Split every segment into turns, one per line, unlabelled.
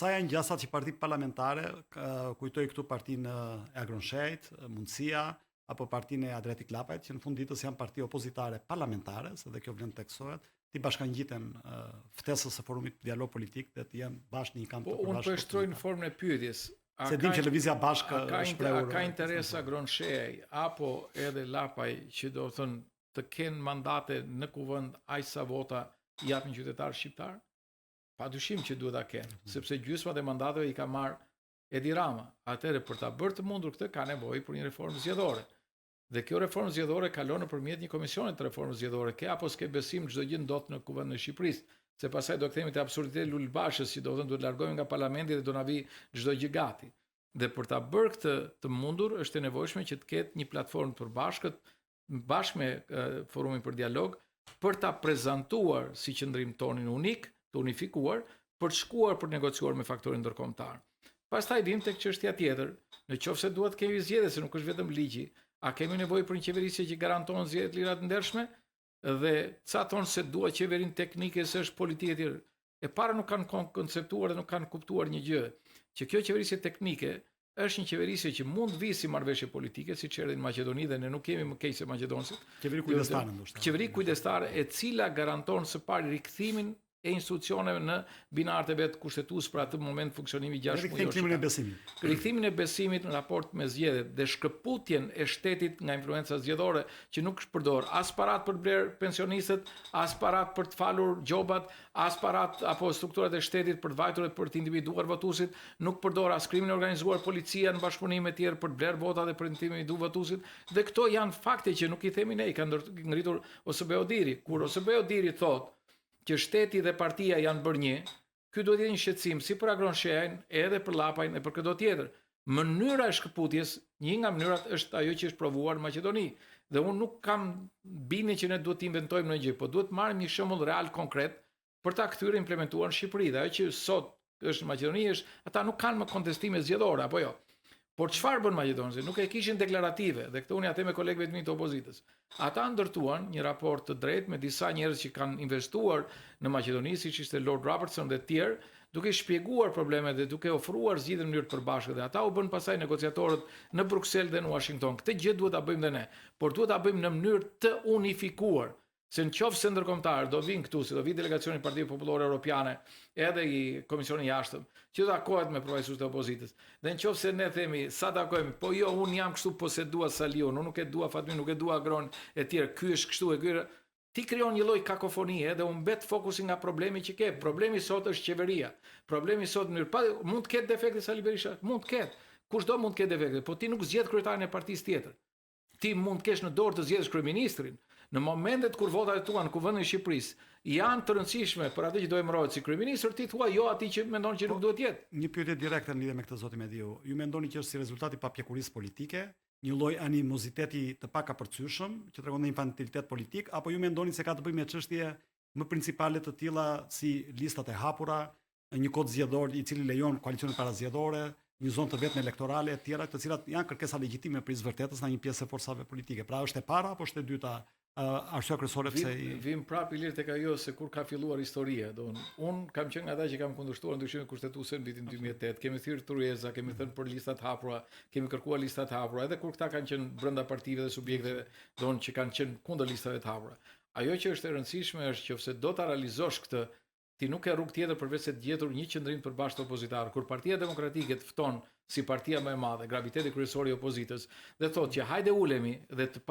sa janë gjasat që partit parlamentare, kujtoj këtu partinë e Agronshejt, Mundësia, apo partinë e Adriatic Lapajt, që në fund ditës janë parti opozitare parlamentare, se dhe kjo vlen të teksohet, ti bashkangjiten ftesës së forumit dialog politik dhe të jenë bashkë një kamp të përbashkët.
Unë përshtroj në formën e pyetjes.
Se dim që lëvizja bashkë
shprehur. A ka interes Agronshej apo edhe Lapaj që do të thënë të kenë mandate në kuvend aq sa vota japin qytetarë shqiptar? Padyshim që duhet ta kenë, sepse gjysma e mandateve i ka marrë Edi Rama. Atëherë për ta bërë të mundur këtë ka nevojë për një reformë zgjedhore. Dhe kjo reformë zgjedhore kalon nëpërmjet një komisioni të reformës zgjedhore. Ke apo s'ke besim çdo gjë ndodh në kuvendin e Shqipërisë, se pastaj do kthehemi te absurditeti Lulbashës, që do të thonë duhet largohemi nga parlamenti dhe do na vi çdo gjë gati. Dhe për ta bërë këtë të mundur është e nevojshme që të ketë një platformë të përbashkët bashkë me forumin për dialog për ta prezantuar si qëndrim tonin unik, të unifikuar, për të shkuar për negociuar me faktorin ndërkombëtar. Pastaj dim tek çështja tjetër, nëse duhet kemi zgjedhje, se nuk është vetëm ligji, a kemi nevojë për një qeverisje që garanton zgjedhje të lira të ndershme? Dhe ca thonë se dua qeverinë teknike, se është politikë e tjerë. E para nuk kanë konceptuar dhe nuk kanë kuptuar një gjë, që kjo qeverisje teknike është një qeverisje që mund vi si marrëveshje politike, siç erdhi në Maqedoni dhe ne nuk kemi më keq se maqedonësit.
Qeveri kujdestare ndoshta.
Qeveri kujdestare e cila garanton së pari rikthimin e institucioneve në binarët e vet kushtetues për atë moment funksionimi 6 muaj.
Rikthimin e besimit.
Rikthimin e besimit në raport me zgjedhjet dhe shkëputjen e shtetit nga influenca zgjedhore që nuk përdor as parat për të blerë pensionistët, as parat për të falur gjobat, as parat apo strukturat e shtetit për të vajtur dhe për të individuar votuesit, nuk përdor as krimin e organizuar policia në bashkëpunim me tjerë për të blerë vota dhe për të individuar votuesit. Dhe këto janë fakte që nuk i themi ne, i ka ngritur OSBE Odiri. Kur OSBE Odiri thotë që shteti dhe partia janë bërë një, ky duhet të jetë një shqetësim si për Agronshejn, edhe për Lapajn e për çdo tjetër. Mënyra e shkëputjes, një nga mënyrat është ajo që është provuar në Maqedoni. Dhe unë nuk kam bindje që ne duhet të inventojmë ndonjë gjë, po duhet të marrim një shembull real konkret për ta kthyer implementuar në Shqipëri. Dhe ajo që sot është në Maqedoni është ata nuk kanë më kontestime zgjedhore apo jo. Por çfarë bën maqedonësit? Nuk e kishin deklarative, dhe këtë unë ja them me kolegëve të mi të opozitës. Ata ndërtuan një raport të drejtë me disa njerëz që kanë investuar në Maqedoni, siç ishte Lord Robertson dhe të tjerë, duke shpjeguar problemet dhe duke ofruar zgjidhje në mënyrë të përbashkët. Dhe ata u bën pasaj negociatorët në Bruksel dhe në Washington. Këtë gjë duhet ta bëjmë dhe ne, por duhet ta bëjmë në mënyrë të unifikuar. Se në qoftë se ndërkombëtar do vinë këtu, si do vi delegacioni i Partisë Popullore Europiane, edhe i Komisionit Jashtëm, që do takohet me përfaqësues të opozitës. Dhe në qoftë se ne themi sa takojmë, po jo, unë jam kështu, po se dua Salion, unë nuk e dua Fatmin, nuk e dua Agron e tjerë, ky është kështu e ky. Ti krijon një lloj kakofonie dhe u mbet fokusi nga problemi që ke. Problemi sot është qeveria. Problemi sot mund të ketë defekte Sali Berisha, mund të ketë. Kushdo mund të ketë defekte, po ti nuk zgjedh kryetarin e partisë tjetër. Ti mund të kesh në dorë të zgjedhësh kryeministrin. Në momentet kur votat tua në kuvendin e Shqipërisë janë të rëndësishme për atë që do emërohet si kryeministër, ti thua jo atij që mendon që nuk duhet jetë.
Një pyetje direkte në lidhje me këtë zoti Mediu. Ju mendoni që është si rezultati i papjekurisë politike, një lloj animoziteti të pakapërcyeshëm që tregon infantilitet politik, apo ju mendoni se ka të bëjë me çështje më principale të tilla si listat e hapura, një kod zgjedhor i cili lejon koalicionet parazgjedhore, një zonë të vetme elektorale e tjera, të cilat janë kërkesa legjitime për vërtetës nga një pjesë e forcave politike. Pra është e para apo është e dyta arsyeja kryesore pse
vim prapë lir tek ajo se kur ka filluar historia. Un kam qenë nga ata që kam kundërshtuar ndryshimin kushtetues në vitin 2008. Kemi thirrur tureza, kemi thënë për listat hapura, kemi kërkuar listat hapura, edhe kur këta kanë qenë brenda partive dhe subjekteve që kanë qenë kundër listave të hapura. Ajo që është e rëndësishme është që nëse do ta realizosh këtë, ti nuk ke rrugë tjetër përveç se të gjetur një qendrim të përbashkët opozitar. Kur Partia Demokratike të fton si partia më e madhe, graviteti kryesor i opozitës, dhe thotë që hajde ulemi dhe të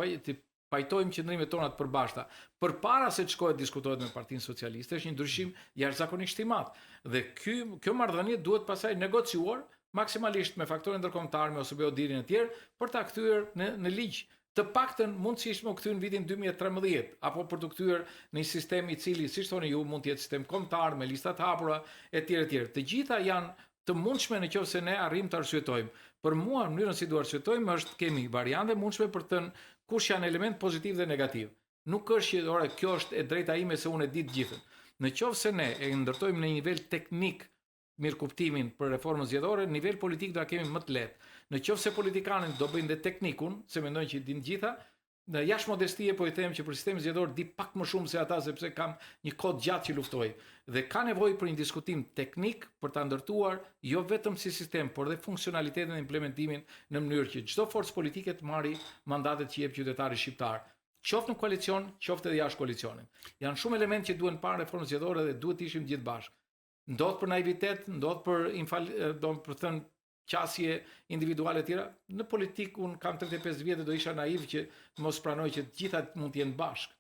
pajtojmë qëndrimet tona të përbashkëta, përpara se të shkohet diskutohet me Partinë Socialiste, është një ndryshim jashtëzakonisht i madh. Dhe kjo marrëdhënie duhet pasaj negociuar maksimalisht me faktorin ndërkombëtar, me OSBE Odirin e tjerë, për ta kthyer në ligj. Të paktën mundësisht më kthyer në vitin 2013, apo për të kthyer në një sistem i cili, siç thoni ju, mund të jetë sistem kombëtar me lista të hapura e tjerë e tjerë. Të gjitha janë të mundshme nëse ne arrim të arsyetojmë. Për mua, mënyrën si duhet arsyetojmë është kemi variante mundshme për të thënë kush janë element pozitiv dhe negativ. Nuk është që kjo është e drejta ime se unë e di të gjithën. Nëse ne e ndërtojmë në një nivel teknik mirëkuptimin për reformën zgjedhore, në nivel politik do ta kemi më të lehtë. Nëse politikanët do bëjnë dhe teknikun, se mendojnë që din të gjitha, Në jashtë modestie po i them që për sistemin zgjedhor di pak më shumë se ata sepse kam një kod gjatë që luftoj dhe ka nevojë për një diskutim teknik për ta ndërtuar jo vetëm si sistem, por dhe funksionalitetin dhe implementimin në mënyrë që çdo forcë politike të marrë mandatet që jep qytetarit shqiptar. Qoftë në koalicion, qoftë edhe jashtë koalicionit. Janë shumë elementë që duhen parë reformë zgjedhore dhe duhet të ishim gjithë bashkë. Ndodh për naivitet, ndodh për do të thënë qasje individuale tjera. Në politikë unë kam 35 vjetë dhe do isha naiv që mos pranoj që të gjitha mund të jenë bashkë.